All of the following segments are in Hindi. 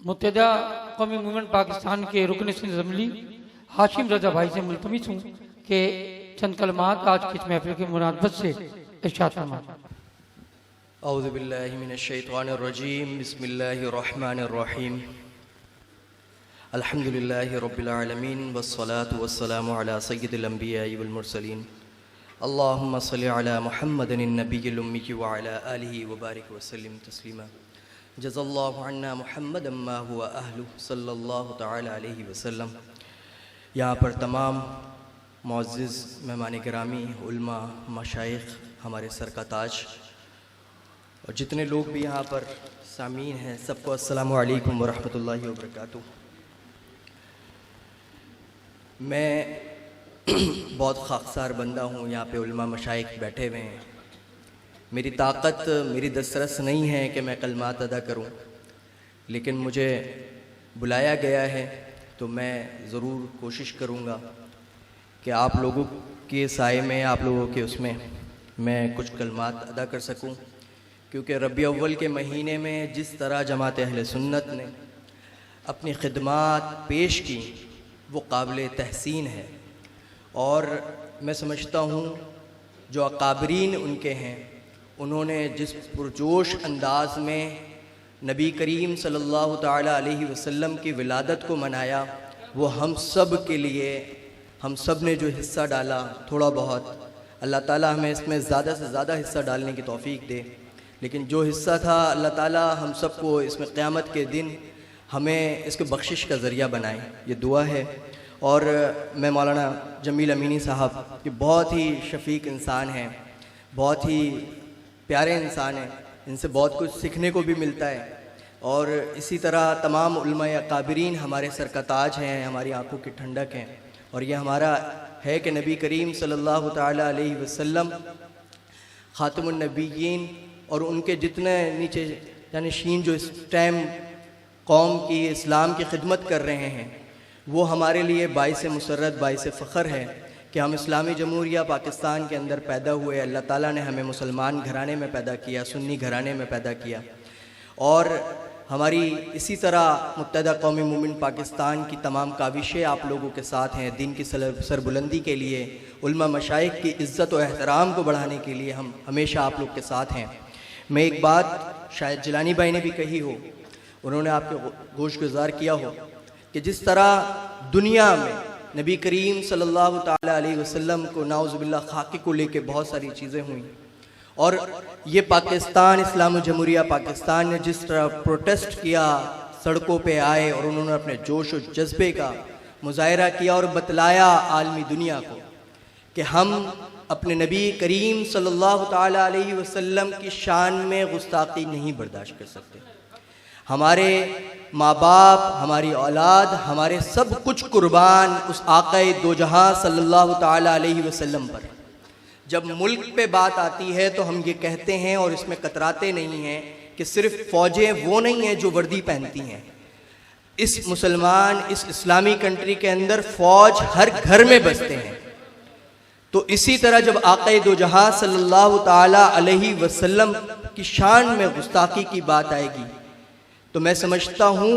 मुत्तहदा कौमी मूवमेंट पाकिस्तान के रुकन असम्बली हाशिम रजा भाई से मुल्तमिस हूँ कि चंद कलमात आज की इस महफिल के मुनासबत से इरशाद फरमाएं। औज़ु बिल्लाहि मिनश शैतानिर रजीम, बिस्मिल्लाहिर रहमानिर रहीम, अल्हम्दुलिल्लाहि रब्बिल आलमीन, वस्सलातु वस्सलामु अला सय्यिदिल अंबियाइ वल मुरसलीन, अल्लाहुम्मा सल्लि अला मुहम्मदिन नबिय्यिल उम्मी व अला आलिहि व बारिक व सल्लिम तस्लीमा। जज़ल्लाहु अन्ना मुहम्मदन मा हुवा अहलु सल्लल्लाहु तआला अलैहि वसल्लम। यहाँ पर तमाम मुअज़्ज़िज़ मेहमान गिरामी, उलमा, मशाइख, हमारे सर का ताज और जितने लोग भी यहाँ पर सामीन हैं, सबको अस्सलामु अलैकुम व रहमतुल्लाहि व बरकातुहू। मैं बहुत खाकसार बंदा हूँ, यहाँ पे उलमा मशाइख बैठे हुए हैं। मेरी ताकत, मेरी दस्तरस नहीं है कि मैं कलमात अदा करूं, लेकिन मुझे बुलाया गया है तो मैं ज़रूर कोशिश करूंगा कि आप लोगों के साए में, आप लोगों के उसमें मैं कुछ कलमात अदा कर सकूं, क्योंकि रबी अव्वल के महीने में जिस तरह जमात अहले सुन्नत ने अपनी खिदमात पेश की वो काबिल तहसीन है। और मैं समझता हूँ जो अकाबरीन उनके हैं, उन्होंने जिस पुरजोश अंदाज में नबी करीम सल्लल्लाहु ताला अलैहि वसल्लम की विलादत को मनाया, वो हम सब के लिए, हम सब ने जो हिस्सा डाला थोड़ा बहुत, अल्लाह ताला हमें इसमें ज़्यादा से ज़्यादा हिस्सा डालने की तौफ़ीक दे। लेकिन जो हिस्सा था, अल्लाह ताला हम सबको इसमें क़यामत के दिन हमें इसको बख्शिश का ज़रिया बनाए, ये दुआ है। और मैं मौलाना जमील अमीनी साहब कि बहुत ही शफ़ीक इंसान हैं, बहुत ही प्यारे इंसान हैं, इनसे बहुत कुछ सीखने को भी मिलता है। और इसी तरह तमाम उलमाए अकाबरीन हमारे सर का ताज हैं, हमारी आँखों की ठंडक हैं। और ये हमारा है कि नबी करीम सल्लल्लाहु ताला अलैहि वसल्लम ख़ातमुन नबिय्यीन और उनके जितने नीचे यानी शीन जो इस टाइम कौम की, इस्लाम की खिदमत कर रहे हैं, वो हमारे लिए बाइस मुसर्रत, बाइस फ़ख्र है कि हम इस्लामी जमहूरिया पाकिस्तान के अंदर पैदा हुए। अल्लाह ताला ने हमें मुसलमान घराने में पैदा किया, सुन्नी घराने में पैदा किया। और हमारी इसी तरह मुत्तहदा कौमी मूवमेंट पाकिस्तान की तमाम काविशें आप लोगों के साथ हैं, दीन की सरबुलंदी के लिए, उलमा मशाइख की इज़्ज़त और एहतराम को बढ़ाने के लिए हम हमेशा आप लोग के साथ हैं। मैं एक बात शायद जिलानी भाई ने भी कही हो, उन्होंने आपके गोश गुजार किया हो कि जिस तरह दुनिया में नबी करीम सल्लल्लाहु ताला अलैहि वसल्लम को नाउज़ुबिल्लाह खाके को लेके बहुत सारी चीज़ें हुई, और ये पाकिस्तान, इस्लामी जमहूरिया पाकिस्तान ने जिस तरह प्रोटेस्ट किया, सड़कों पे आए और उन्होंने अपने जोश और जज्बे का मुजाहिरा किया और बतलाया आलमी दुनिया को कि हम अपने नबी करीम सल्लल्लाहु ताला अलैहि वसल्लम की शान में गुस्ताखी नहीं बर्दाश्त कर सकते। हमारे माँ बाप, हमारी औलाद, हमारे सब कुछ कुर्बान उस आक़ाए दो जहां सल्लल्लाहु ताला अलैहि वसल्लम पर। जब मुल्क पे बात आती है तो हम ये कहते हैं और इसमें कतराते नहीं हैं कि सिर्फ फ़ौजें वो नहीं हैं जो वर्दी पहनती हैं। इस मुसलमान, इस इस्लामी कंट्री के अंदर फ़ौज हर घर में बसते हैं। तो इसी तरह जब आक़ाए दो जहां सल्लल्लाहु ताला अलैहि वसल्लम की शान में गुस्ताखी की बात आएगी तो मैं समझता हूँ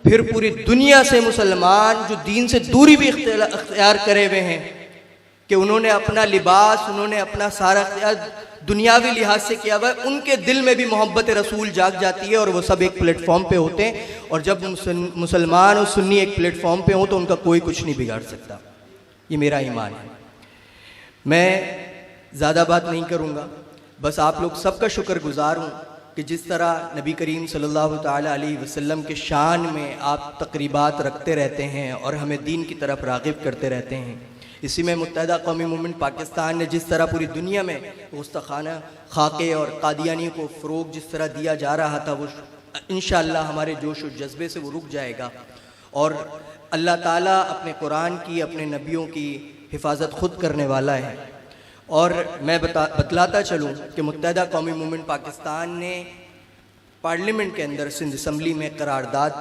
फिर पूरी दुनिया से मुसलमान जो दीन से दूरी भी इख्तियार करे हुए हैं कि उन्होंने अपना लिबास, उन्होंने अपना सारा इख्तियार दुनियावी लिहाज से किया हुआ है, उनके दिल में भी मोहब्बत रसूल जाग जाती है और वो सब एक प्लेटफॉर्म पे होते हैं। और जब मुसलमान और सुन्नी एक प्लेटफॉर्म पे हों तो उनका कोई कुछ नहीं बिगाड़ सकता। ये मेरा ईमान है। मैं ज़्यादा बात नहीं करूँगा, बस आप लोग सबका शुक्रगुजार हूँ कि जिस तरह नबी करीम सल्लल्लाहु ताला अलैहि वसल्लम के शान में आप तकरीबात रखते रहते हैं और हमें दीन की तरफ राग़िब करते रहते हैं। इसी में मुत्तहदा कौमी मूवमेंट पाकिस्तान ने जिस तरह पूरी दुनिया में गुस्ताखाना खाके और कादियानी को फ़रोग़ जिस तरह दिया जा रहा था, वो इंशाअल्लाह हमारे जोश और जज्बे से वो रुक जाएगा। और अल्लाह ताला अपने कुरान की, अपने नबियों की हिफाजत ख़ुद करने वाला है। और मैं बतलाता चलूँ कि मुत्तहदा कौमी मूवमेंट पाकिस्तान ने पार्लियामेंट के अंदर सिंध असम्बली में करारदाद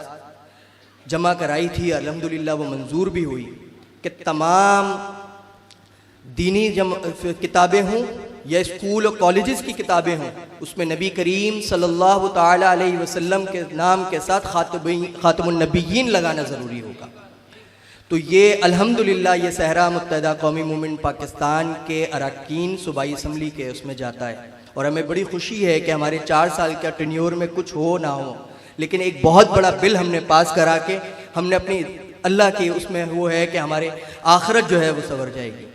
जमा कराई थी, अल्हम्दुलिल्लाह वो मंजूर भी हुई कि तमाम दीनी किताबें हों या स्कूल और कॉलेजेस की किताबें हों, उसमें नबी करीम सल्लल्लाहु ताला अलैहि वसल्लम के नाम के साथ खातमुन नबिय्यीन लगाना ज़रूरी होगा। तो ये अल्हम्दुलिल्लाह ये सहरा मुत्तहिदा कौमी मूवमेंट पाकिस्तान के अरकान सूबाई असम्बली के उसमें जाता है, और हमें बड़ी खुशी है कि हमारे 4 साल का टेन्योर में कुछ हो ना हो, लेकिन एक बहुत बड़ा बिल हमने पास करा के हमने अपनी अल्लाह की उसमें वो है कि हमारे आखिरत जो है वो संवर जाएगी।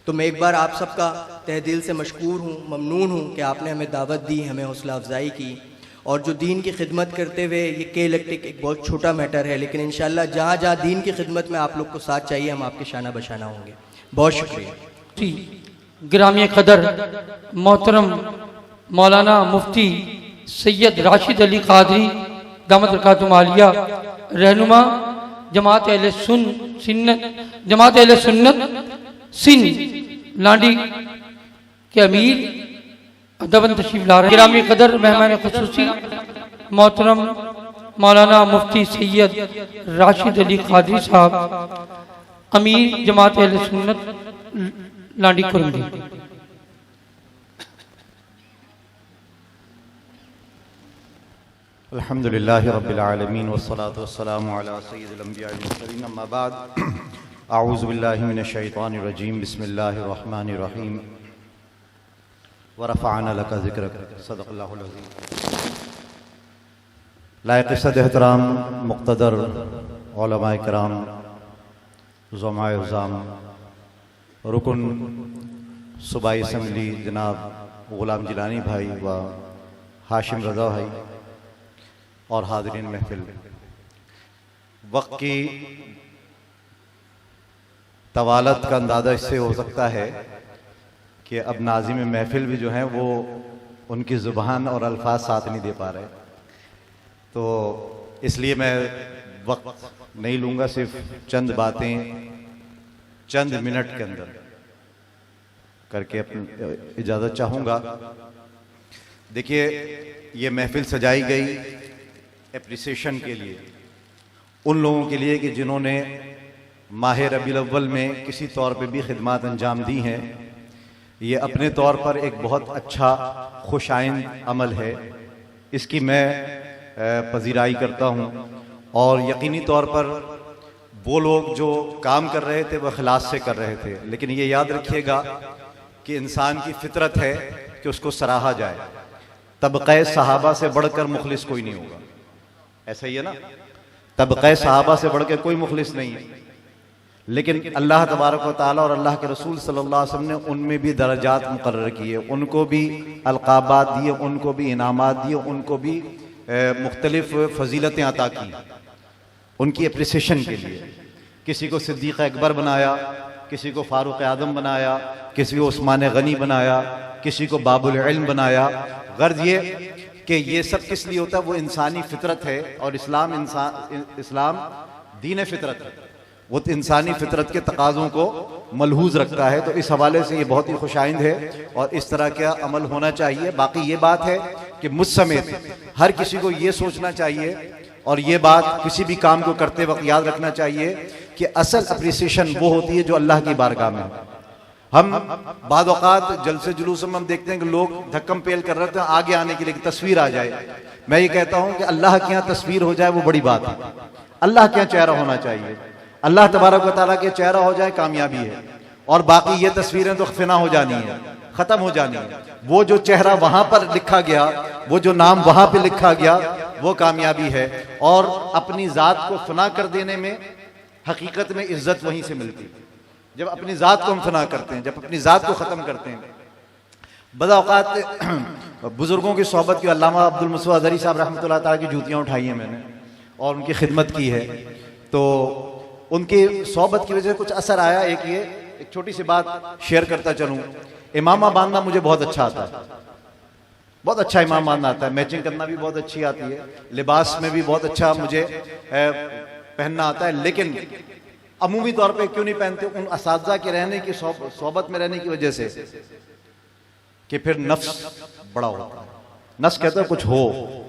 तो मैं एक बार आप सबका तहे दिल से मशकूर हूँ, ममनून हूँ कि आपने हमें दावत दी, हमें हौसला अफजाई की, और जो दीन की खिदमत करते हुए ये के इलेक्ट्रिक एक बहुत छोटा मैटर है, लेकिन इंशाल्लाह जहाँ जहाँ दीन की खिदमत में आप लोग को साथ चाहिए हम आपके शाना बशाना होंगे। बहुत शुक्रिया। जी, गिरामी कदर मोहतरम मौलाना मुफ्ती सैयद राशिद अली कादरी दामत बरकातुहू आलिया, रहनुमा जमात अहले सुन्नत सिंध लांडी के अमीर अदबन तशरीफ ला रहे हैं। गिरामी कदर मेहमान खुसूसी मोहतरम मौलाना मुफ्ती सैयद राशिद अली कादरी साहब, अमीर जमात अहले सुन्नत लांडी कुरंडी। अल्हम्दुलिल्लाहि रब्बिल आलमीन वस्सलातु वस्सलामु अला सय्यिदिल अंबिया वल मुरसलीन, अम्मा बाद। अऊज़ु बिल्लाहि मिनश शैतानिर रजीम, बिस्मिल्लाहिर रहमानिर रहीम। व रफ़अना लका ज़िक्रक, सदक़ल्लाहुल अज़ीम। लायक़ सद एहतराम मुक़्तदर उलमाए किराम, ज़ुमाए इज़ाम, रुकन सूबाई असम्बली जनाब ग़ुलाम जिलानी भाई व हाशिम रज़ा भाई और हाज़रीन महफिल, वक्त की तवालत का अंदाज़ा इससे हो सकता है कि अब नाज़िम महफिल भी जो हैं वो उनकी ज़ुबान और अल्फाज साथ नहीं दे पा रहे, तो इसलिए मैं वक्त नहीं लूँगा, सिर्फ चंद बातें चंद मिनट के अंदर करके अपनी इजाज़त चाहूँगा। देखिए, ये महफिल सजाई गई एप्रिसिएशन के लिए, उन लोगों के लिए कि जिन्होंने माह रबीउल अव्वल में किसी तौर पे भी खिदमत अंजाम दी हैं। ये अपने तौर पर एक बहुत अच्छा खुशाइंद अमल है, इसकी मैं पजीराई करता हूँ, और यकीनी तौर पर वो लोग जो काम कर रहे थे वह खिलास से कर रहे थे, लेकिन ये याद रखिएगा कि इंसान की फितरत है कि उसको सराहा जाए। तबक़े सहाबा से बढ़कर मुखलिस कोई नहीं होगा, ऐसा ही है ना। तबक़े सहाबा से बढ़कर कोई मुखलिस नहीं है, लेकिन अल्लाह तबारक व तआला और अल्लाह के रसूल सल्लल्लाहु अलैहि वसल्लम ने उनमें भी दर्जात मुकर्रर किए, उनको भी अलक़ाबात दिए, उनको भी इनामात दिए, उनको भी मुख्तलिफ फजीलतें अता की उनकी एप्रिसिएशन के लिए। किसी को सिद्दीक़ अकबर बनाया, किसी को फ़ारूक़ आज़म बनाया, किसी को उस्मान गनी बनाया, किसी को बाबुल इल्म बनाया। गर्ज ये कि ये सब किस लिए होता है, वो इंसानी फितरत है, और इस्लाम दीन फितरत है, वो इंसानी फितरत के तकाज़ों को मलहूज़ रखता है। तो इस हवाले से ये बहुत ही खुशाइंद है और इस तरह का अमल होना चाहिए। बाकी ये बात है कि मुझ समेत हर किसी को ये सोचना चाहिए और ये बात किसी भी काम को करते वक्त याद रखना चाहिए कि असल अप्रिसिएशन वो होती है जो अल्लाह की बारगाह में। हम बाद औक़ात जलसे जुलूस में हम देखते हैं कि लोग धक्कम पेल कर रहे हैं आगे आने के लिए, तस्वीर आ जाए। मैं ये कहता हूँ कि अल्लाह के यहाँ तस्वीर हो जाए वो बड़ी बात है, अल्लाह के यहाँ चेहरा होना चाहिए। अल्लाह तबारक व तआला के चेहरा हो जाए कामयाबी है, और बाकी ये तस्वीरें तो फिना हो जानी है, खत्म हो जानी है। वो जो चेहरा वहां पर लिखा गया, वो जो नाम वहां पे लिखा गया, वो कामयाबी है। और अपनी जात को फना कर देने में हकीकत में इज्जत वहीं से मिलती है, जब अपनी जात को हम फना करते हैं, जब अपनी जात को खत्म करते हैं। बड़ा औक़ात बुजुर्गों की सोहबत की, अल्लामा अब्दुल मुस्तफ़ा अज़हरी साहब रहमतुल्लाह ताला की जूतियाँ उठाई हैं मैंने और उनकी खिदमत की है, तो उनकी सोहबत की वजह से कुछ असर आया। एक छोटी सी बात शेयर करता चलूँ। इमामा बांधना मुझे बहुत अच्छा आता है, बहुत अच्छा इमाम बांधना आता है, मैचिंग करना भी बहुत अच्छी आती है, लिबास में भी बहुत अच्छा मुझे पहनना आता है। लेकिन अमूमी तौर पे क्यों नहीं पहनते, उन असातिज़ा के रहने की सोहबत में रहने की वजह से कि फिर नफ्स बड़ा होता है। नफ्स कहता है कुछ हो,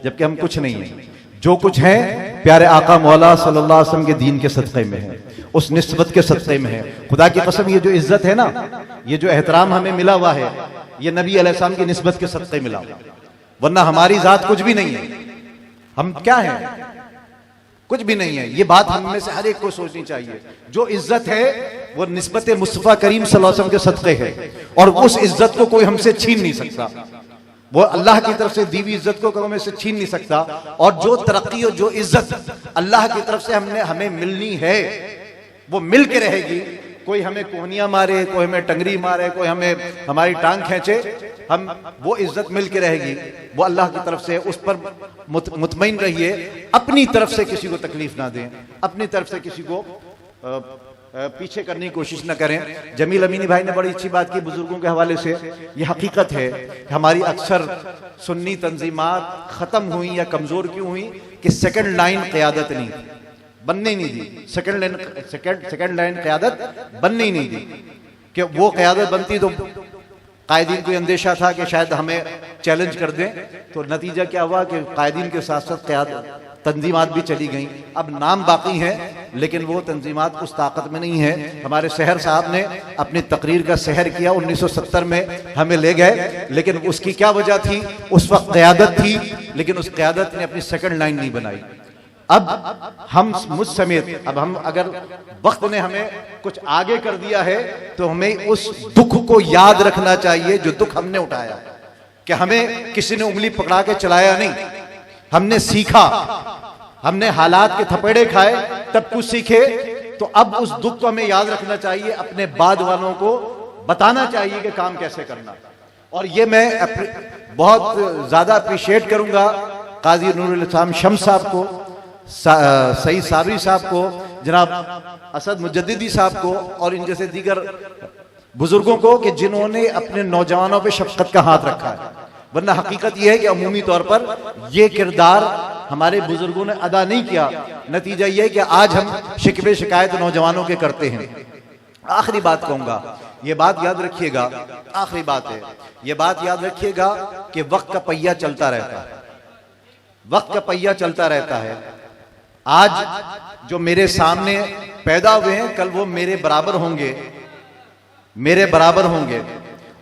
जबकि हम कुछ नहीं है। जो कुछ है प्यारे आका मौला सल्लल्लाहु अलैहि वसल्लम के दीन के सदक़े में है, उस निस्बत के सदक़े में है। खुदा की कसम, ये जो इज्जत है ना, ये जो एहतराम हमें मिला हुआ है, ये नबी अलैहिस्सलाम की निस्बत के सदक़े मिला, वरना हमारी जात कुछ भी नहीं है। हम क्या हैं? कुछ भी नहीं है। ये बात हम में से हर एक को सोचनी चाहिए। जो इज्जत है वो निस्बत मुस्तफ़ा करीम सल्लल्लाहु अलैहि वसल्लम के सदक़े है, और उस इज्जत को कोई हमसे छीन नहीं सकता। वो अल्लाह की तरफ से दी हुई इज्जत को कोई हमसे छीन नहीं सकता। और जो तरक्की और जो इज्जत अल्लाह की तरफ से हमें मिलनी है वो मिल के रहेगी। कोई हमें कोहनियां मारे, कोई हमें टंगरी मारे, कोई हमें हमारी टांग खींचे, हम वो इज्जत मिल के रहेगी, वो अल्लाह की तरफ से। उस पर मुतमईन रहिए। अपनी तरफ से किसी को तकलीफ ना दें, अपनी तरफ से किसी को पीछे करने की कोशिश ना करें। जमील अमीनी भाई ने बड़ी अच्छी बात की बुजुर्गों के हवाले से। ये हकीकत है कि हमारी अक्सर सुन्नी तंजीमात खत्म हुई या कमजोर क्यों हुई कि सेकंड लाइन क़यादत नहीं बनने ही नहीं दी। सेकंड लाइन क़यादत बनने ही नहीं दी। कि वो क़यादत बनती तो कायदीन को अंदेशा था कि शायद हमें चैलेंज कर दें, तो नतीजा क्या हुआ कि कायदीन के साथ साथ क़यादत तंजीमात भी चली गई। अब नाम बाकी है लेकिन वो तंजीमात उस ताकत में नहीं है। हमारे शहर साहब ने अपनी तकरीर का सहर किया 1970 में, हमें ले गए, लेकिन उसकी क्या वजह थी? उस वक्त क़यादत थी, लेकिन उस क़यादत ने अपनी सेकंड लाइन नहीं बनाई। अब हम मुझ समेत, अब हम अगर वक्त ने हमें कुछ आगे कर दिया है तो हमें उस दुख को याद रखना चाहिए जो दुख हमने उठाया। कि हमें किसी ने उंगली पकड़ा के चलाया नहीं, हमने सीखा, हमने हालात के थपेड़े खाए तब कुछ सीखे। तो अब उस दुख को हमें याद रखना चाहिए, अपने बाद वालों को बताना चाहिए कि काम कैसे करना। और ये मैं बहुत ज्यादा अप्रिशिएट करूंगा काजी नूरुल इस्लाम शम्स साहब को, सईद साबरी साहब को, जनाब असद मुजद्दिदी साहब को और इन जैसे दीगर बुजुर्गों को कि जिन्होंने अपने नौजवानों पे शफकत का हाथ रखा है। वरना हकीकत यह है कि अमूमी तौर पर यह किरदार हमारे बुजुर्गों ने अदा नहीं किया। नतीजा यह है कि आज हम शिकवे शिकायत नौजवानों के करते हैं। आखिरी बात कहूंगा, यह बात याद रखिएगा, आखिरी बात है, यह बात याद रखिएगा कि वक्त का पहिया चलता रहता है, वक्त का पहिया चलता रहता है। आज जो मेरे सामने पैदा हुए हैं कल वो मेरे बराबर होंगे, मेरे बराबर होंगे,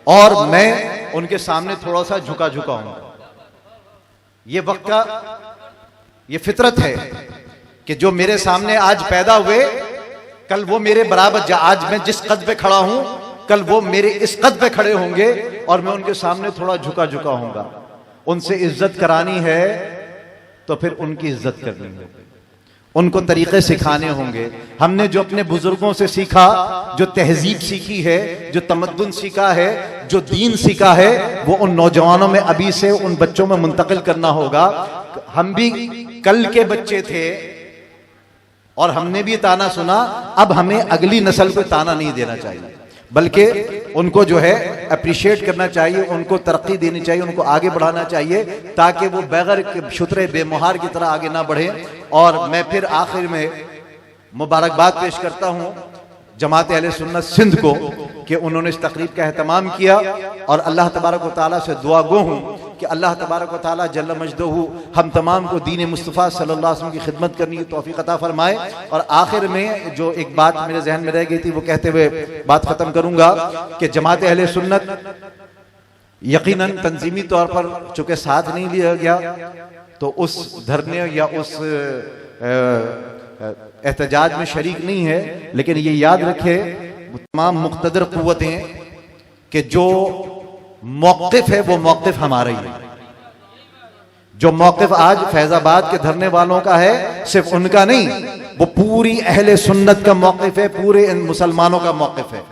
और मैं उनके सामने थोड़ा सा झुका झुका हूं। ये वक्त का ये फितरत है कि जो मेरे सामने आज पैदा हुए कल वो मेरे बराबर, आज मैं जिस कद पे खड़ा हूं कल वो मेरे इस कद पे खड़े होंगे और मैं उनके सामने थोड़ा झुका झुका होऊंगा। उनसे इज्जत करानी है तो फिर उनकी इज्जत करनी है, उनको तरीके सिखाने होंगे। हमने जो अपने बुजुर्गों से सीखा, जो तहजीब सीखी है, जो तमद्दुन सीखा है, जो दीन सीखा है, वो उन नौजवानों में अभी से उन बच्चों में मुंतकिल करना होगा। हम भी कल के बच्चे थे और हमने भी ताना सुना, अब हमें अगली नस्ल को ताना नहीं देना चाहिए, बल्कि उनको जो है अप्रिशिएट करना चाहिए, उनको तरक्की देनी चाहिए, उनको आगे बढ़ाना चाहिए ताकि वो बगैर शुतरे बेमुहार की तरह आगे ना बढ़े। और मैं फिर आखिर में मुबारकबाद पेश करता हूँ जमात अहले सुन्नत सिंध को कि उन्होंने इस तकरीब का एहतमाम किया, और अल्लाह तबारक व तआला से दुआ गो हूँ कि अल्लाह तबारक व तआला जल्ल मजदहू हम तमाम को दीन मुस्तफ़ा सल्लल्लाहु अलैहि वसल्लम की खिदमत करने की तौफीक अता फरमाए। और आखिर में जो एक बात मेरे जहन में रह गई थी वो कहते हुए बात खत्म करूंगा कि जमात अहले सुन्नत यकीनन तंजीमी तौर पर चूंकि साथ नहीं लिया गया तो उस धरने या उस एहतजाज में शरीक नहीं है, लेकिन ये याद रखे तमाम मुक़्तदर कुव्वतें कि जो मौक़िफ़ है वो मौक़िफ़ हमारा ही है। जो मौक़िफ़ आज फैज़ाबाद के धरने वालों का है सिर्फ उनका नहीं, वो पूरी अहले सुन्नत का मौक़िफ़ है, पूरे इन मुसलमानों का मौक़िफ़ है।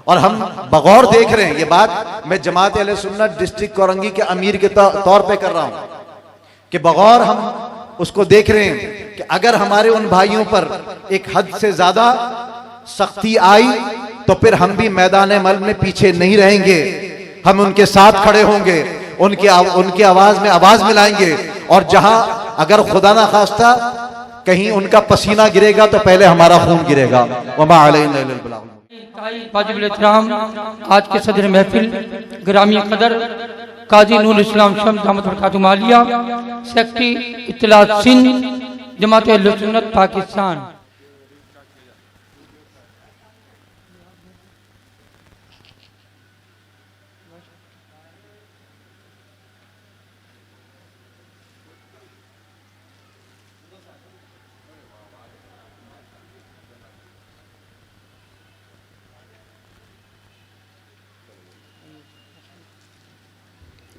और हम बगौर देख रहे हैं, ये बात मैं जमात अहले सुन्नत डिस्ट्रिक्ट कोरंगी के अमीर के तौर पे कर रहा हूं कि बगौर हम उसको देख रहे हैं कि अगर हमारे उन भाइयों पर एक हद से ज्यादा सख्ती आई तो फिर हम भी मैदान मल में पीछे नहीं रहेंगे, हम उनके साथ खड़े होंगे, उनकी आवाज में आवाज मिलाएंगे। और जहां अगर खुदा ना खास्ता कहीं उनका पसीना गिरेगा तो पहले हमारा खून गिरेगा। वमा अलैना इल्लल बलाग। वाजिबुल एहतराम आज के सदर महफिल ग्रामी कदर काजी नूरुल इस्लाम शम्स दामत बरकातुहू आलिया, सेक्रेटरी इत्तलात सिंध जमात अहले सुन्नत पाकिस्तान।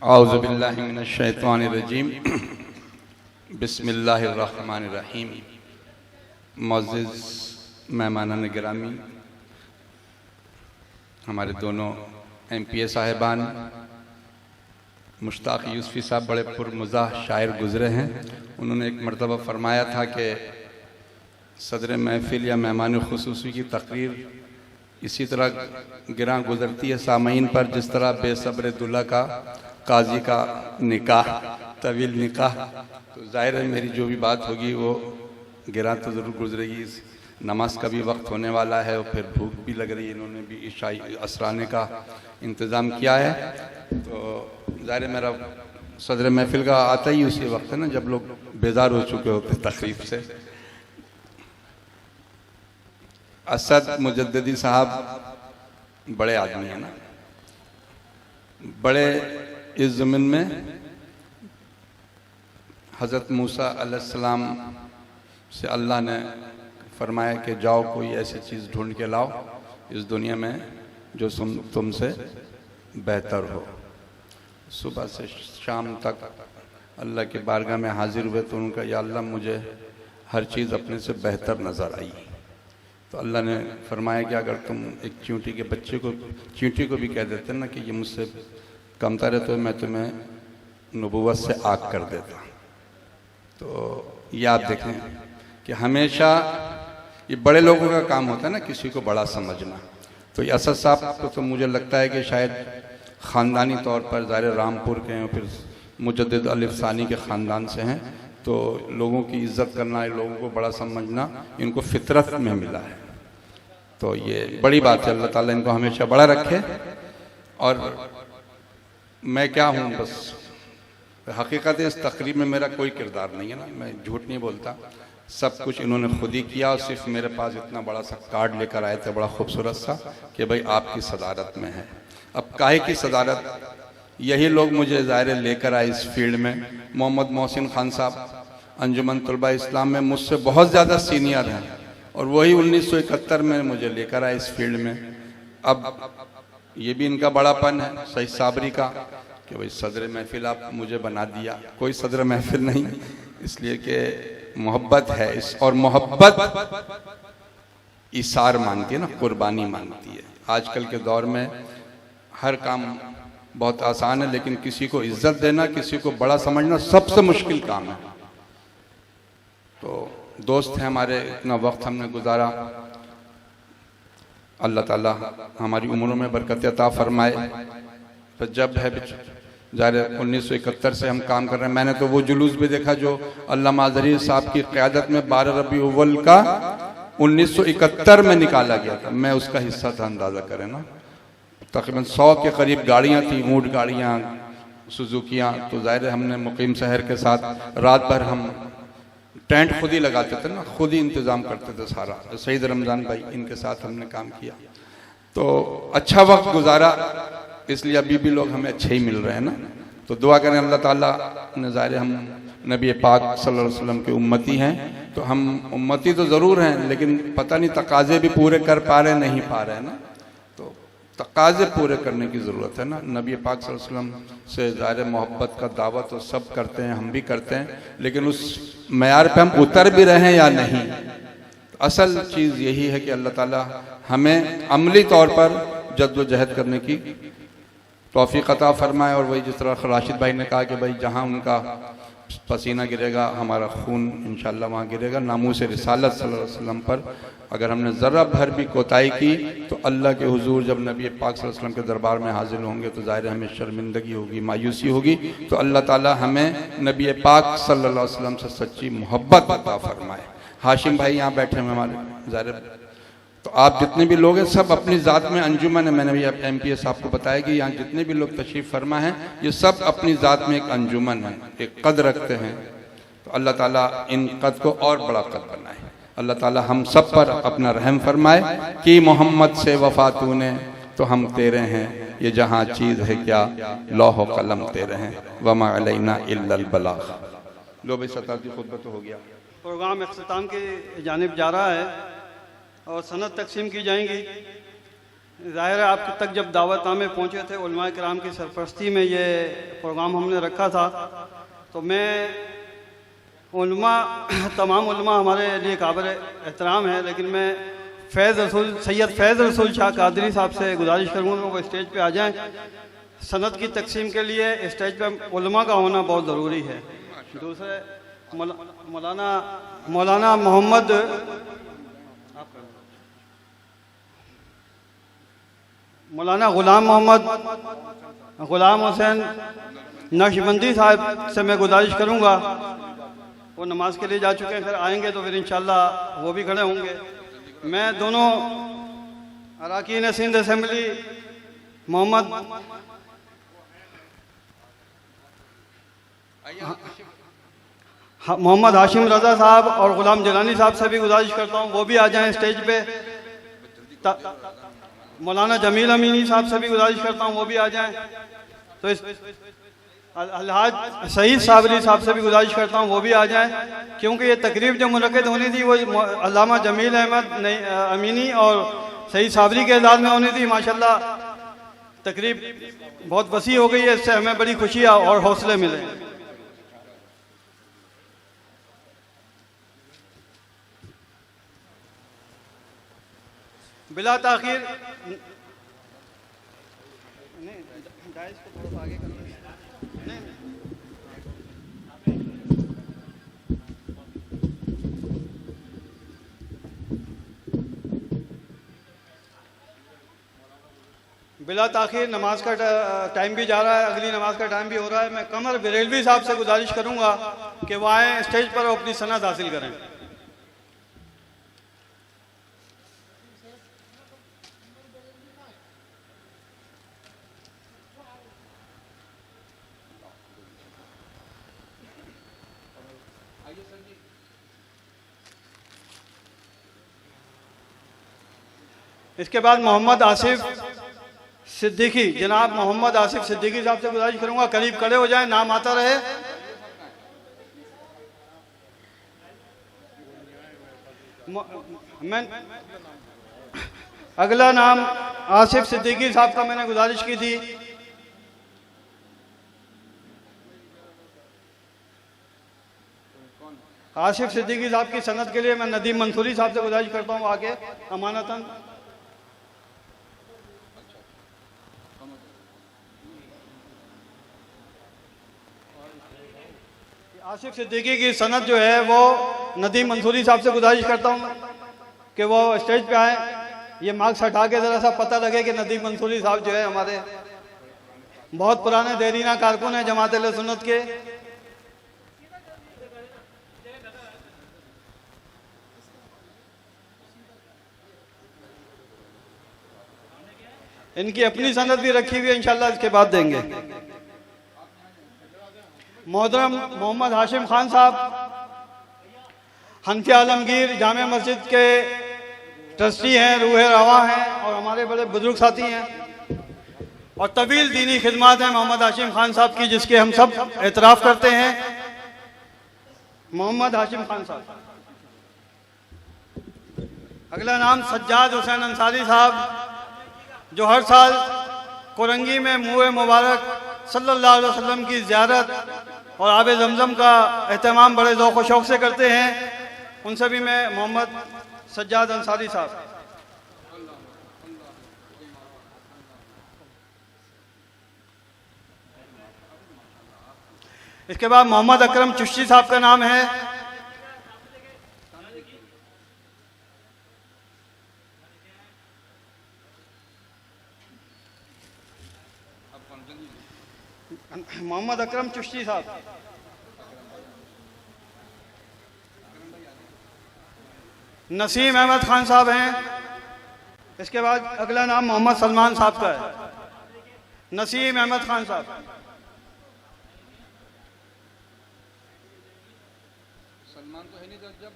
औज़ुबिल्लाहि मिनश्शैतानिर्रजीम बिस्मिल्लाहिर्रहमानिर्रहीम। मुअज़्ज़िज़ मेहमानान गिरामी, हमारे दोनों MPA साहिबान मुश्ताक यूसुफ़ी साहब बड़े पुरमज़ाह शायर गुज़रे हैं। उन्होंने एक मरतबा फरमाया था कि सदर महफ़िल या मेहमान ख़ुसूसी की तकरीर इसी तरह गिरां गुज़रती है सामईन पर जिस तरह बेसब्र दुल्हा का काजी का निकाह, तवील निकाह। तो ज़ाहिर है मेरी जो भी बात होगी वो गिरां तो ज़रूर गुज़रेगी। नमाज का भी वक्त होने वाला है और फिर भूख भी लग रही है, इन्होंने भी इशाई असराने का इंतज़ाम किया है। तो ज़ाहिर मेरा सदर महफिल का आता ही उसी वक्त है ना जब लोग बेजार हो चुके होते तकलीफ से। असद मुजद्दिदी साहब बड़े आदमी हैं ना, बड़े इस ज़मीन में हज़रत मूसा अलैहिस्सलाम से अल्लाह ने फरमाया कि जाओ कोई ऐसी चीज़ ढूंढ के लाओ इस दुनिया में जो तुमसे बेहतर हो। सुबह से शाम तक अल्लाह के बारगाह में हाजिर हुए तो उनका या अल्लाह मुझे हर चीज़ अपने से बेहतर नज़र आई। तो अल्लाह ने फरमाया कि अगर तुम एक चींटी के बच्चे को, चींटी को भी कह देते ना कि ये मुझसे कमतर है तो मैं तुम्हें नबूवत से आग कर देता। तो ये आप देखें कि हमेशा ये बड़े लोगों का काम होता है ना किसी को बड़ा समझना। तो ये असद साहब को तो मुझे लगता है कि शायद ख़ानदानी तौर पर ज़ाहिर रामपुर के हैं, फिर मुजद्दिद अलिफ सानी के ख़ानदान से हैं, तो लोगों की इज़्ज़त करना, लोगों को बड़ा समझना इनको फितरत में मिला है। तो ये बड़ी बात है, अल्लाह ताला इनको हमेशा बड़ा रखे। और मैं क्या हूँ, बस हकीकत है इस तकरीब में मेरा कोई किरदार नहीं है ना, मैं झूठ नहीं बोलता। सब कुछ इन्होंने खुद ही किया और सिर्फ मेरे पास इतना बड़ा सा कार्ड लेकर आए थे, बड़ा खूबसूरत सा, कि भाई आपकी सदारत में है। अब काहे की सदारत, यही लोग मुझे ज़ाहिर लेकर आए इस फील्ड में। मोहम्मद मोहसिन खान साहब अंजुमन तलबा इस्लाम में मुझसे बहुत ज़्यादा सीनियर हैं और वही 1971 में मुझे लेकर आए इस फील्ड में। अब ये भी इनका बड़ापन है सही साबरी का कि भाई सदर महफिल आप मुझे बना दिया। कोई सदर महफिल नहीं, इसलिए कि मोहब्बत है इस, और मोहब्बत इसार मांगती है ना, कुर्बानी मांगती है। आजकल के दौर में हर काम बहुत आसान है, लेकिन किसी को इज्जत देना, किसी को बड़ा समझना सबसे मुश्किल काम है। तो दोस्त हैं हमारे, इतना वक्त हमने गुजारा, अल्लाह ताला हमारी उम्रों में बरकत अता फरमाए। तो जब है ज़ाहिर 1971 से हम काम कर रहे हैं। मैंने तो वो जुलूस भी देखा जो अल्लामा ज़रीर साहब की क़यादत में 12 रबीउल अव्वल का 1971 में निकाला गया था। मैं उसका हिस्सा था, अंदाज़ा करें ना। तकरीबन 100 के करीब गाड़ियाँ थी, ऊँट गाड़ियाँ, सुजुकियाँ। तो ज़ाहिर हमने मुकीम शहर के साथ रात भर हम टेंट खुद ही लगाते थे ना, खुद ही इंतज़ाम करते थे सारा। सईद रमज़ान भाई इनके साथ हमने काम किया, तो अच्छा वक्त गुजारा। इसलिए अभी भी लोग हमें अच्छे ही मिल रहे हैं ना। तो दुआ करें अल्लाह ताला ने, ज़ाहिर हम नबी पाक सल्लल्लाहु अलैहि वसल्लम के उम्मती हैं, तो हम उम्मती तो ज़रूर हैं, लेकिन पता नहीं तकाज़े भी पूरे कर पा रहे नहीं पा रहे हैं ना। तो तकाज़े पूरे करने की ज़रूरत है ना। नबी पाक सल्लल्लाहु अलैहि वसल्लम से ज़ाहिर मोहब्बत का दावा तो सब करते हैं, हम भी करते हैं, लेकिन उस मयार पे हम उतर भी रहे हैं या नहीं। असल चीज़ यही है कि अल्लाह ताला हमें अमली तौर पर जद्दोजहद करने की तौफीक अता फरमाए। और वही जिस तरह राशिद भाई ने कहा कि भाई जहाँ उनका पसीना गिरेगा हमारा खून इंशाअल्लाह वहाँ गिरेगा। नामूस रिसालत सल्लल्लाहु अलैहि वसल्लम पर अगर हमने ज़रा भर भी कोताही की तो अल्लाह के हुजूर जब नबी पाक सल्लल्लाहु अलैहि वसल्लम के दरबार में हाजिर होंगे तो ज़ाहिर हमें शर्मिंदगी होगी, मायूसी होगी। तो अल्लाह ताला हमें नबी पाक सल्लल्लाहु अलैहि वसल्लम से सच्ची मोहब्बत अता फरमाए। हाशिम भाई यहाँ बैठे हैं हमारे, ज़ाहिर तो आप जितने भी लोग हैं सब अपनी ज़ात में अंजुमन है। मैंने भी MPA साहब को बताया कि यहाँ जितने भी लोग तशरीफ़ फरमा हैं ये सब अपनी ज़ात में एक अंजुमन है, एक कद रखते हैं। तो अल्लाह ताला इन कद को और बड़ा कद बनाए। अल्लाह ताला हम सब पर अपना रहम फरमाए कि मोहम्मद से वफ़ा तूने तो हम तेरे हैं, ये जहाँ चीज़ है क्या लौह कलम तेरे हैं, वमा अलैना इल्लल बलाग। लो भाई शताब्दी खुतबा तो हो गया। प्रोग्राम इख्तिताम की जानिब जा रहा है और सनद तकसीम की जाएंगी। ज़ाहिर है आपके तक जब दावतनामे पहुँचे थे उलमा किराम की सरपरस्ती में ये प्रोग्राम हमने रखा था, तो मैं उलमा तमाम उलमा हमारे लिए काबिल एहतराम है, लेकिन मैं सैयद फैज़ रसूल शाह कादरी साहब से गुजारिश करूँगा वो स्टेज पे आ जाएं। सनद की तकसीम के लिए स्टेज पे उलमा का होना बहुत ज़रूरी है। दूसरे मौलाना ग़ुलाम हुसैन नक्शबंदी साहब से मैं गुजारिश करूँगा, वो नमाज के लिए जा चुके हैं, फिर आएंगे तो फिर इंशाल्लाह वो भी खड़े होंगे। मैं दोनों अरकान सिंध असेंबली मोहम्मद हाशिम रज़ा साहब और ग़ुलाम जलानी साहब से भी गुजारिश करता हूँ वो भी आ जाएं स्टेज पे। मौलाना जमील अमीनी साहब से भी गुजारिश करता हूँ वो भी आ जाएं। तो इस अलहाज सईद साबरी साहब से भी गुजारिश करता हूँ वो भी आ जाएं, क्योंकि ये तकरीब जो मुनक़िद होनी थी वो अल्लामा जमील अहमद अमीनी और सईद साबरी के एजाज़ में होनी थी। माशाल्लाह तकरीब बहुत वसी हो गई है, इससे हमें बड़ी खुशी और हौसले मिले। बिला ताखीर बिला ताखीर नमाज का टाइम भी जा रहा है, अगली नमाज का टाइम भी हो रहा है। मैं कमर बरेलवी साहब से गुजारिश करूंगा कि वो आए स्टेज पर और अपनी सनद हासिल करें। इसके बाद मोहम्मद आसिफ सिद्दीकी, जनाब मोहम्मद आसिफ सिद्दीकी साहब से गुजारिश करूंगा करीब खड़े हो जाएं, नाम आता रहे। मैं अगला नाम आसिफ सिद्दीकी साहब का मैंने गुजारिश की थी। आसिफ सिद्दीकी साहब की सनद के लिए मैं नदीम मंसूरी साहब से गुजारिश करता हूँ आगे अमानतन। आसिफ सिद्दीकी की सनद जो है वो नदीम मंसूरी साहब से गुजारिश करता हूँ कि वो स्टेज पे आए। ये मार्क्स हटा के ज़रा सा पता लगे कि नदीम मंसूरी साहब जो है हमारे बहुत पुराने देरीना कारकुन हैं जमात अहले सुन्नत के। इनकी अपनी सनद भी रखी हुई है, इंशाल्लाह इसके बाद देंगे। मोहतरम मोहम्मद हाशिम खान साहब हनफी आलमगीर जामे मस्जिद के ट्रस्टी हैं, रूह रवा हैं और हमारे बड़े बुजुर्ग साथी हैं और तवील दीनी खिदमत हैं मोहम्मद हाशिम खान साहब की, जिसके हम सब एतराफ़ करते हैं। मोहम्मद हाशिम खान साहब। अगला नाम सज्जाद हुसैन अंसारी साहब, जो हर साल कोरंगी में मुँह मुबारक सल्लल्लाहु अलैहि वसल्लम की ज़ियारत और आब ज़मज़म का एहतमाम बड़े ज़ौक़ व शौक़ से करते हैं। उनसे भी मैं मोहम्मद सज्जाद अंसारी साहब। इसके बाद मोहम्मद अकरम चिश्ती साहब का नाम है। मोहम्मद अकरम चिश्ती साहब। नसीम अहमद खान साहब हैं। इसके बाद अगला नाम मोहम्मद सलमान साहब का है। नसीम अहमद खान साहब। सलमान तो है नहीं, जब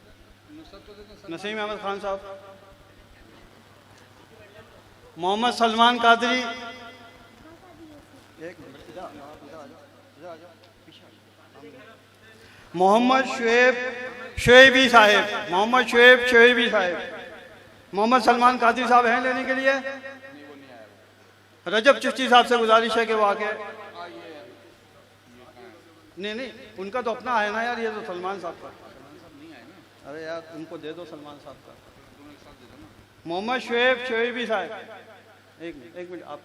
नुसरत तो देते नसीम अहमद खान साहब। मोहम्मद सलमान कादरी। मोहम्मद शुएबी साहिब। मोहम्मद शुएबी साहिब। मोहम्मद सलमान कादरी साहब हैं लेने के लिए। रजब चिश्ती साहब से गुजारिश है कि वो आके, नहीं उनका तो अपना है ना यार, ये तो सलमान साहब का। अरे यार उनको दे दो सलमान साहब का। मोहम्मद शोएबी साहब, एक मिनट आप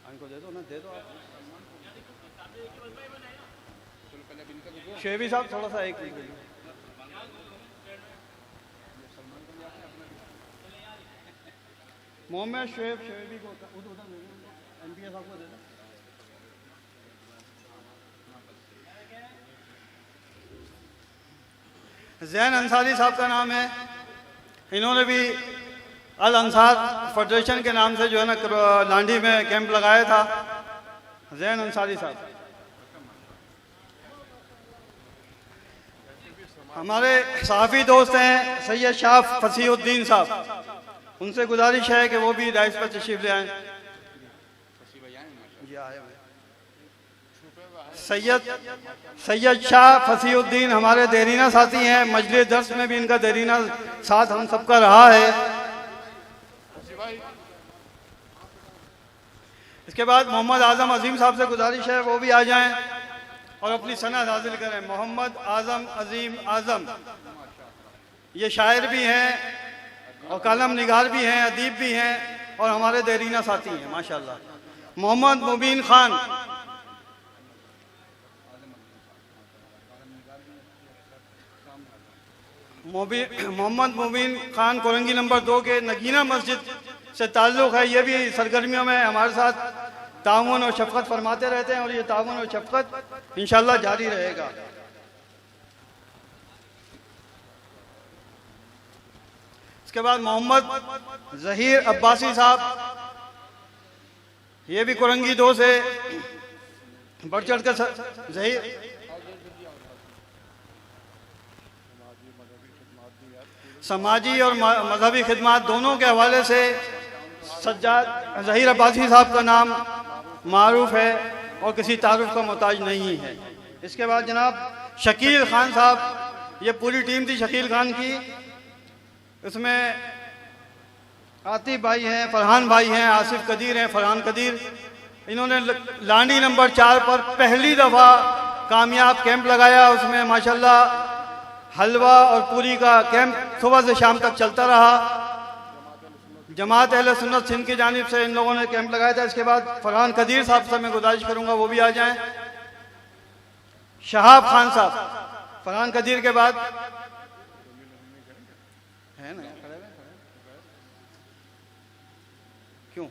इनको दे दो ना, दे दो आप। शोएबी साहब थोड़ा सा एक मिनट। मोहम्मद शोएबी को उधर एमपीएस साहब को दे दो। जैन अंसारी साहब का नाम है, इन्होंने भी अल अंसार फेडरेशन के नाम से जो है ना लांडी में कैंप लगाया था। जैन अंसारी साहब हमारे सहाफ़ी दोस्त हैं, सैयद शाह फसीहुद्दीन साहब, उनसे गुजारिश है कि वो भी डाइस पर तशरीफ ले आएँ। सैयद शाह फसीहुद्दीन हमारे देरीना साथी हैं, मजलिस दर्स में भी इनका देरीना साथ हम सबका रहा है। इसके बाद मोहम्मद आज़म अजीम साहब से गुजारिश है वो भी आ जाएं और अपनी सनद हासिल करें। मोहम्मद आज़म अजीम आज़म ये शायर भी हैं और कालम निगार भी हैं, अदीब भी हैं और हमारे देरीना साथी हैं माशाल्लाह। मोहम्मद मुबीन खान, मोहम्मद मुबीन खान कोरंगी नंबर 2 के नगीना मस्जिद से ताल्लुक़ है। ये भी सरगर्मियों में हमारे साथ ताउन और शफ़क़त फरमाते रहते हैं और ये ताउन और शफ़क़त इंशाअल्लाह जारी रहेगा। इसके बाद मोहम्मद ज़हीर अब्बासी साहब, ये भी कोरंगी 2 से बढ़ चढ़ कर ज़हीर समाजी और मजहबी खिदमात दोनों के हवाले से सज्जाद ज़हीर अब्बासी साहब का नाम मारूफ है और किसी तारुफ का मोहताज नहीं है। इसके बाद जनाब शकील खान साहब, ये पूरी टीम थी शकील खान की, इसमें आतिफ भाई हैं, फरहान भाई हैं, आसिफ कदीर हैं, फरहान कदीर। इन्होंने लांडी नंबर 4 पर पहली दफ़ा कामयाब कैंप लगाया। उसमें माशाल्लाह हलवा और पूरी का कैंप सुबह से शाम तक चलता रहा। जमात अहले सुन्नत सिंध की जानिब से इन लोगों ने कैंप लगाया था। इसके बाद फरहान कदीर साहब से मैं गुजारिश करूंगा वो भी आ जाएं। शहाब खान साहब, फरहान कदीर के बाद है ना, क्यों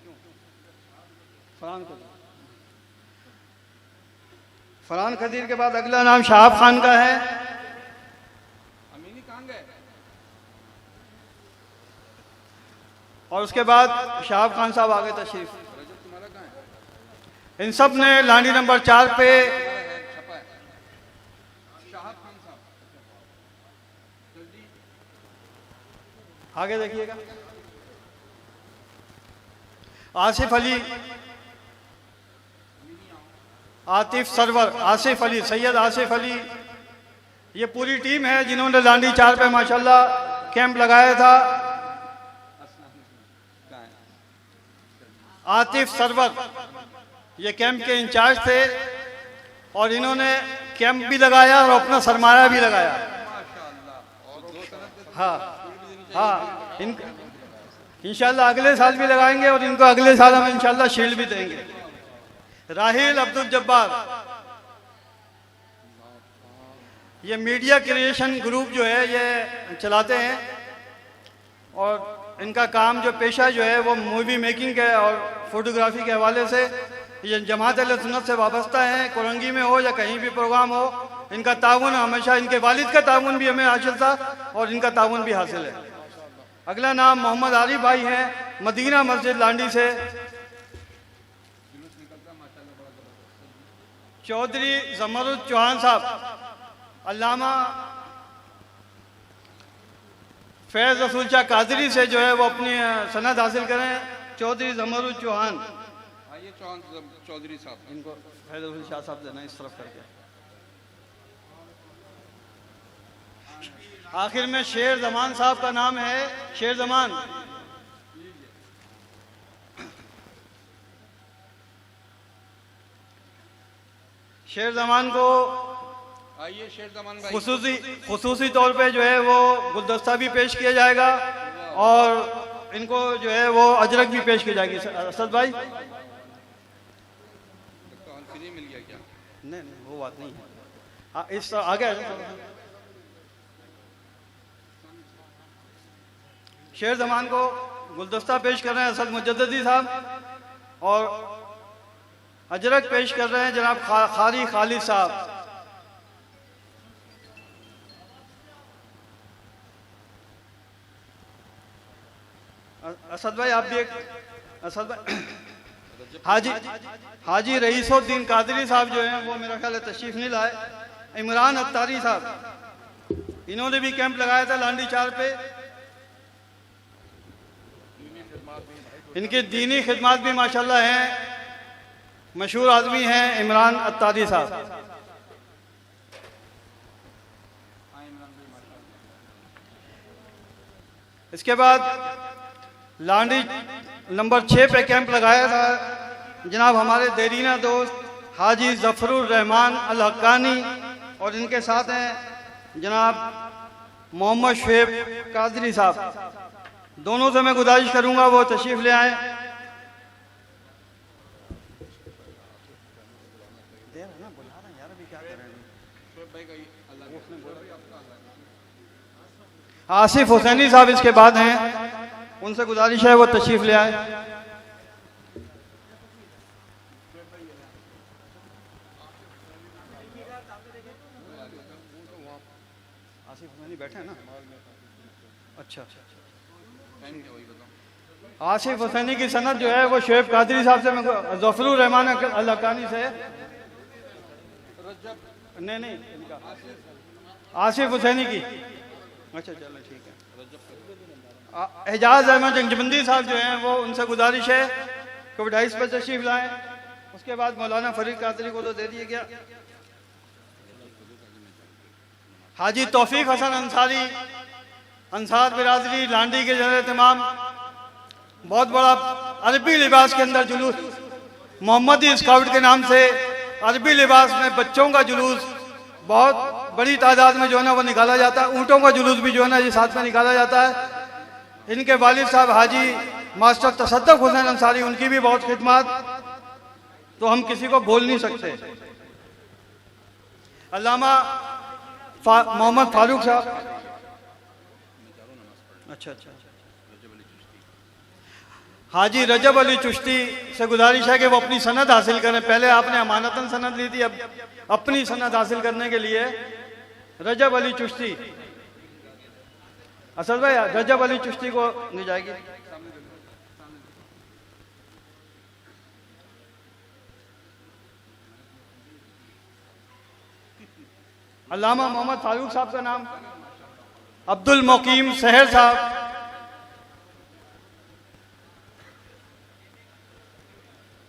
फरहान कदीर के बाद अगला नाम शहाब खान का है। और उसके बाद शहाब खान साहब आगे तशरीफ। इन सब ने लांडी नंबर 4 पे आगे देखिएगा। आसिफ अली, आतिफ सरवर, आसिफ अली, सैयद आसिफ अली, ये पूरी टीम है जिन्होंने लांडी 4 पे माशाल्लाह कैंप लगाया था। आतिफ सरवर ये कैंप के इंचार्ज थे और इन्होंने कैंप भी लगाया और अपना सरमाया भी लगाया। हाँ इंशाल्लाह अगले साल भी लगाएंगे और इनको अगले साल हम इंशाल्लाह शील्ड भी देंगे। राहिल अब्दुल जब्बार, ये मीडिया क्रिएशन ग्रुप जो है ये चलाते हैं और इनका काम जो पेशा जो है वो मूवी मेकिंग के और फोटोग्राफी के हवाले से ये जमात अहले सुन्नत से वाबस्ता है। कोरंगी में हो या कहीं भी प्रोग्राम हो, इनका ताउन हमेशा, इनके वालिद का ताउन भी हमें हासिल था और इनका ताउन भी हासिल है। अगला नाम मोहम्मद आरिफ भाई हैं, मदीना मस्जिद लांडी से। चौधरी जमरुद चौहान साहब, अल्लामा फैज़ रसूल शाह कादरी से जो है वो अपनी सनद हासिल करें। चौधरी जमरुद चौहान, आइए चौधरी साहब, इनको फैज़ रसूल शाह साहब देना इस तरफ करके। आखिर में शेर जमान साहब का नाम है, शेर जमान शेर जमान को आइए शेर जमान भाई। खुसूसी तौर पे जो है वो गुलदस्ता भी पेश किया जाएगा और इनको जो है वो अजरक भी पेश की जाएगी। असद भाई फ्री मिल गया क्या? नहीं वो बात नहीं है। इस आगे शेर जमान को गुलदस्ता पेश कर रहे हैं असद मुजद्दी साहब और अजरक पेश कर रहे हैं जनाब खारी खालिद साहब। असद भाई आप भी एक असद भाई हाजी रईसुद्दीन कादरी साहब जो हैं वो मेरा ख्याल है तशरीफ नहीं लाए। इमरान अत्तारी साहब, इन्होंने भी कैंप लगाया था लांडी 4 पे। इनकी दीनी खिदमत भी माशाल्लाह हैं, मशहूर आदमी हैं इमरान अत्तारी साहब। इसके बाद लांडी नंबर 6 पे कैंप लगाया था जनाब हमारे देरीना दोस्त हाजी जफरुर रहमान अल हक्कानी और इनके साथ हैं जनाब मोहम्मद शुएब कादरी साहब। दोनों से मैं गुजारिश करूंगा वो तशरीफ ले आए। आसिफ हुसैनी साहब इसके बाद हैं, उनसे गुजारिश है वो तशरीफ ले आए। आसिफ हुसैनी बैठे हैं ना? अच्छा आसिफ हुसैनी की सनद जो है वो शुएब कादरी साहब से, जफरुर रहमान अल हक्कानी से। नहीं आसिफ हुसैनी की। अच्छा चलो ठीक है। एजाज अहमद जंगबंदी साहब जो हैं वो उनसे गुजारिश है कि वो 2:30 पर तशरीफ लाएं। उसके बाद मौलाना फरीद कादरी को तो दे दिया गया। हाजी तौफीक हसन अंसारी, अंसार बिरादरी लांडी के जनरल तमाम, बहुत बड़ा अरबी लिबास के अंदर जुलूस, मोहम्मदी स्काउट के नाम से अरबी लिबास में बच्चों का जुलूस बहुत बड़ी तादाद में जो है ना वो निकाला जाता है। ऊँटों का जुलूस भी जो है ना ये साथ में निकाला जाता है। इनके वालिद साहब हाजी मास्टर तसद्दुक हुसैन अंसारी, उनकी भी बहुत खिदमत, तो हम किसी को भूल नहीं सकते। अल्लामा मोहम्मद फारूक साहब, अच्छा हाजी रजब अली चिश्ती से गुजारिश है कि वो अपनी सनद हासिल करें। पहले आपने अमानतन सनद ली थी, अब अपनी सनद हासिल करने के लिए रजब अली चिश्ती। असल भाई रजब अली चिश्ती को नहीं जाएगी। अल्लामा मोहम्मद फारूक साहब का नाम, अब्दुल मुकीम सहर साहब,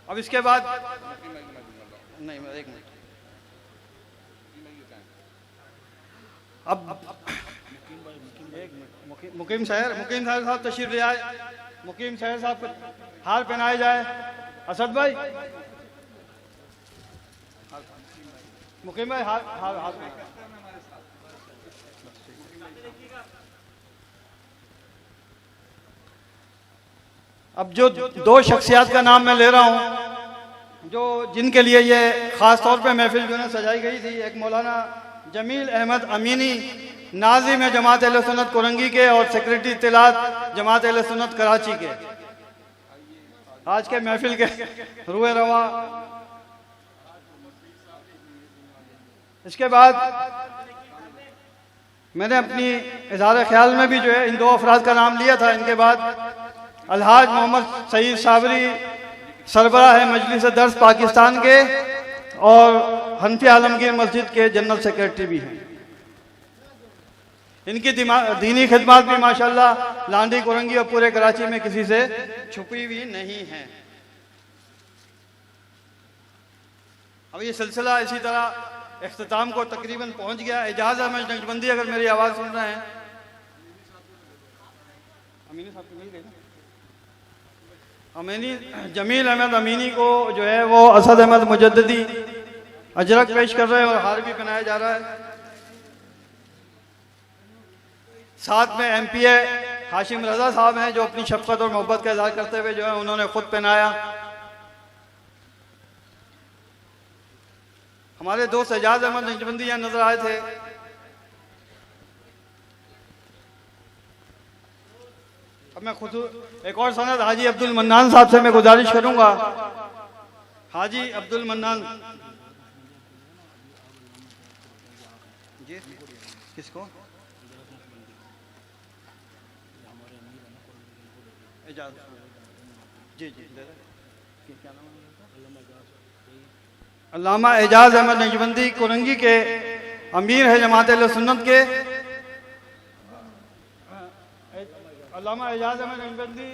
अब इसके बाद नहीं एक मिनट, अब मुकीम शहर साहब तशरीफ ले आए। मुकीम शहर साहब को हार पहनाए जाए। असद भाई मुकीम भाई हार अब जो 2 शख्सियात का नाम मैं ले रहा हूं जो जिनके लिए ये ख़ास तौर पे महफिल जो है सजाई गई थी, एक मौलाना जमील अहमद अमीनी नाज़िम है जमात अहले सुन्नत कोरंगी के और सेक्रेटरी इत्तिलात जमात अहले सुन्नत कराची के, आज के महफिल के रुए रवा। इसके बाद मैंने अपनी इज़हार ख्याल में भी जो है इन 2 अफराद का नाम लिया था। इनके बाद अलहाज मोहम्मद सईद साबरी सरबराह है मजलिस दर्स पाकिस्तान के और हनफी आलमगीर मस्जिद के जनरल सेक्रेटरी भी हैं। इनकी दीनी खिदमत भी माशाल्लाह लांडी कोरंगी और पूरे कराची में किसी से छुपी हुई नहीं है। अब ये सिलसिला इसी तरह इख्तिताम को तकरीबन पहुंच गया। एजाज अहमद नक्शबंदी अगर मेरी आवाज़ सुन रहे हैं, अमीनी साहब मिल गई ना, अमीनी जमील अहमद अमीनी को जो है वो असद अहमद मुजद्दी अजरक पेश कर रहे हैं और हार भी पहनाया जा रहा है। साथ में एमपीए हाशिम रजा साहब हैं जो अपनी शफकत और मोहब्बत का इजहार करते हुए जो है उन्होंने खुद पहनाया। हमारे दोस्त एजाज अहमद नक्शबंदी यहाँ नजर आए थे। अब मैं खुद एक और सनद हाजी अब्दुल मन्नान साहब से मैं गुजारिश करूंगा। हाजी अब्दुल मन्नान जी, किसको? जी जी, क्या नाम है? अल्लामा एजाज अहमद नक्शबंदी कोरंगी के अमीर है जमात अहले सुन्नत के। अल्लामा एजाज अहमद नक्शबंदी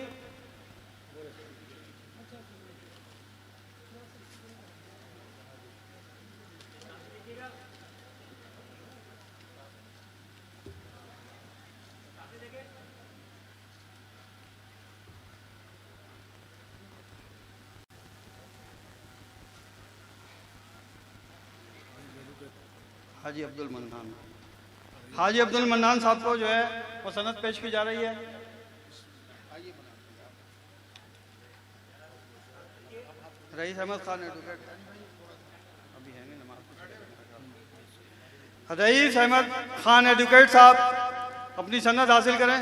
हाजी अब्दुल मन्नान, हाजी अब्दुल मन्नान साहब को जो है वो सनद पेश की जा रही है। रईस अहमद खान एडवोकेट अभी है नहीं नमाज। रईस अहमद खान एडवोकेट साहब अपनी सनद हासिल करें।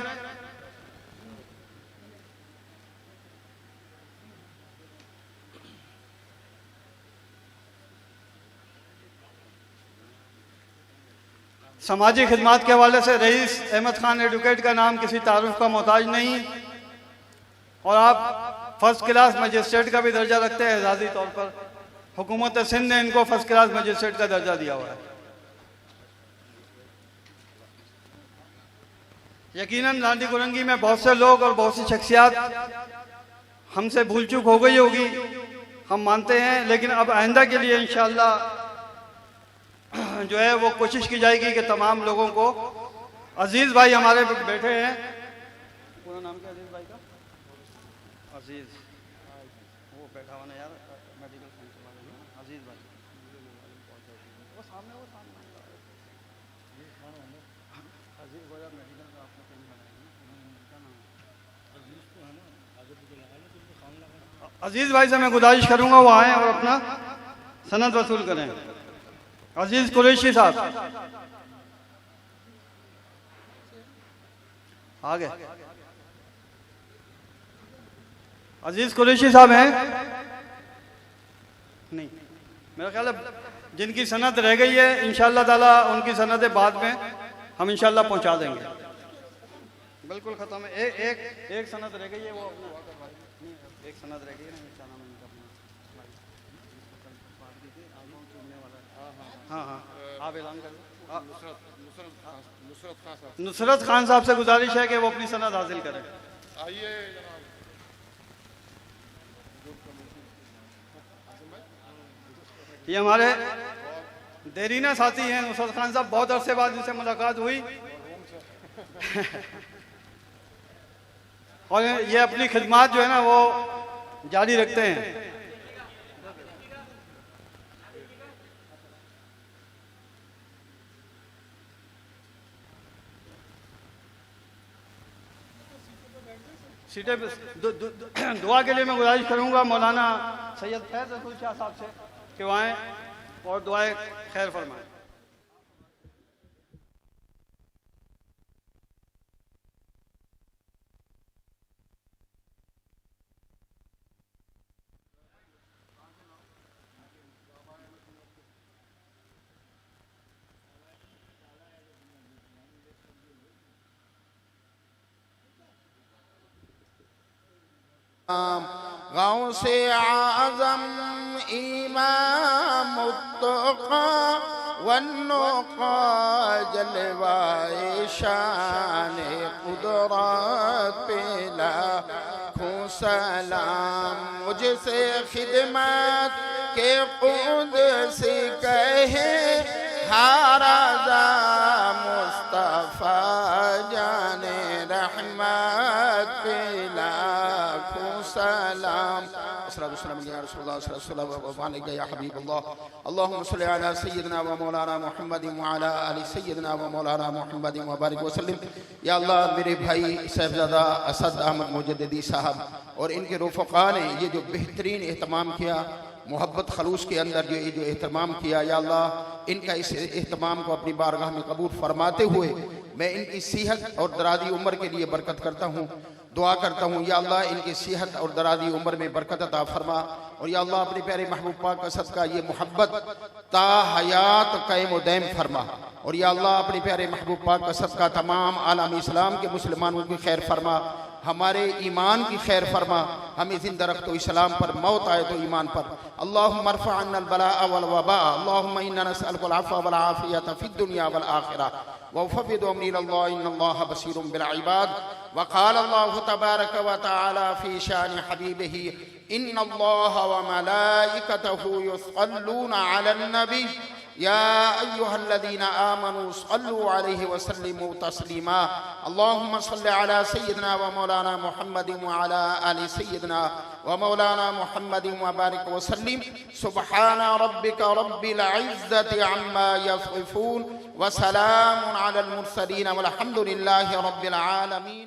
समाजी खिदमात के हवाले से रईस अहमद खान एडवोकेट का नाम किसी तारुफ का मोहताज नहीं और आप फर्स्ट क्लास मजिस्ट्रेट का भी दर्जा रखते हैं एजाजी तौर पर। हुकूमत सिंध ने इनको फर्स्ट क्लास मजिस्ट्रेट का दर्जा दिया हुआ है। यकीनन लांडी कुरंगी में बहुत से लोग और बहुत सी शख्सियात हमसे भूल चूक हो गई होगी, हम मानते हैं, लेकिन अब आइंदा के लिए इंशाअल्लाह जो है वो कोशिश की जाएगी कि तमाम लोगों को, अजीज भाई हमारे बैठे हैं, पूरा नाम क्या अजीज भाई का? अजीज, वो बैठा हुआ ना यार मेडिकल साइंस वाले, अजीज भाई वो सामने अजीज भाई मेडिकल का आपने कहीं बनाया। अजीज भाई से मैं गुजारिश करूंगा वो आए और अपना सनद वसूल करें। अजीज कुरैशी साहब आ गए। अजीज कुरैशी साहब हैं? नहीं, मेरा ख्याल है जिनकी सनद रह गई है इंशाअल्लाह ताला उनकी सनदें बाद में हम इंशाअल्लाह पहुंचा देंगे। बिल्कुल खत्म है। एक सनद रह गई है, वो एक सनद रह गई है ना। हाँ हाँ, आप ऐलान कर। नुसरत खान साहब से गुजारिश है कि वो अपनी सनद हासिल करें। आइए ये हमारे देरीना साथी हैं नुसरत खान साहब, बहुत अरसे बाद इनसे मुलाकात हुई और ये अपनी खिदमात जो है ना वो जारी रखते हैं। सीटें दुआ के लिए मैं गुजारिश करूंगा मौलाना सैयद फैज रसूल शाह साहब से कि वो आएँ और दुआएं खैर फरमाएं। गाँव से आज़म इमाम मुत्तक़ा वन्नुक़ा जलवाए शान कुदरत पे लाखों सलाम। मुझसे खिदमत के क़ुद्स कहे हाराज़ा मुस्तफ़ा जाने रहमत पे लाखों सलाम। या रसूलुल्लाह सल्लल्लाहु अलैहि वसल्लम या हबीबल्लाह अल्लाहुम्मा सल्लि अला सय्यिदिना व मौलाना मुहम्मदिन व अला आलि सय्यिदिना व मौलाना मुहम्मदिन व बारिक वसल्लम। या अल्लाह, मेरे भाई साहिबजादा असद अहमद मुजद्दिदी साहब और इनके रफ़क़ा ने ये जो बेहतरीन एहतमाम किया, मोहब्बत खलूस के अंदर जो एहतमाम किया, या अल्लाह इनका इस एहतमाम को अपनी बारगाह में कबूल फरमाते हुए मैं इनकी सेहत और दराज़ी उम्र के लिए बरकत करता हूँ, दुआ करता हूँ। या अल्लाह इनकी सेहत और दराज़ी उम्र में बरकत अता फरमा। और या अल्लाह अपने प्यारे महबूब पाक का सदका ये मोहब्बत ता हयात कायम दायम फरमा। और या अल्लाह अपने प्यारे महबूब पाक का सदका तमाम आलम इस्लाम के मुसलमानों की खैर फरमा, हमारे ईमान की खैर फरमा, हमें जिंदा रख तो इस्लाम पर, मौत आए तो ईमान पर। अल्लाहुम्मा अर्फ़ा अन्नल बलाअ वल वबा, अल्लाहुम्मा इन्ना नसअलुकल अफ़्व वल आफ़ियत फ़िद दुनिया वल आखिरह व फ़व्विदु अम्री इलल्लाह इन्नल्लाह बसीरुम बिल इबाद। व क़ाल अल्लाहु तबारक व तआला फ़ी शान हबीबिही इन्नल्लाह व मलाइकतहु युस्सल्लूना अलन नबी या अय्युहल्लज़ीना आमनू सल्लु अलैहि व सल्लिमू तस्लीमा। अल्लाहुम्मा सल्लि अला सय्यिदिना व मौलाना मुहम्मदिन व अला आलि सय्यिदिना व मौलाना मुहम्मदिन व बारिक व सल्लिम। सुब्हाना रब्बिका रब्बिल इज़्ज़ति अम्मा यसिफून व सलामुन अलल मुरसलीन वल्हम्दुलिल्लाहि रब्बिल आलमीन।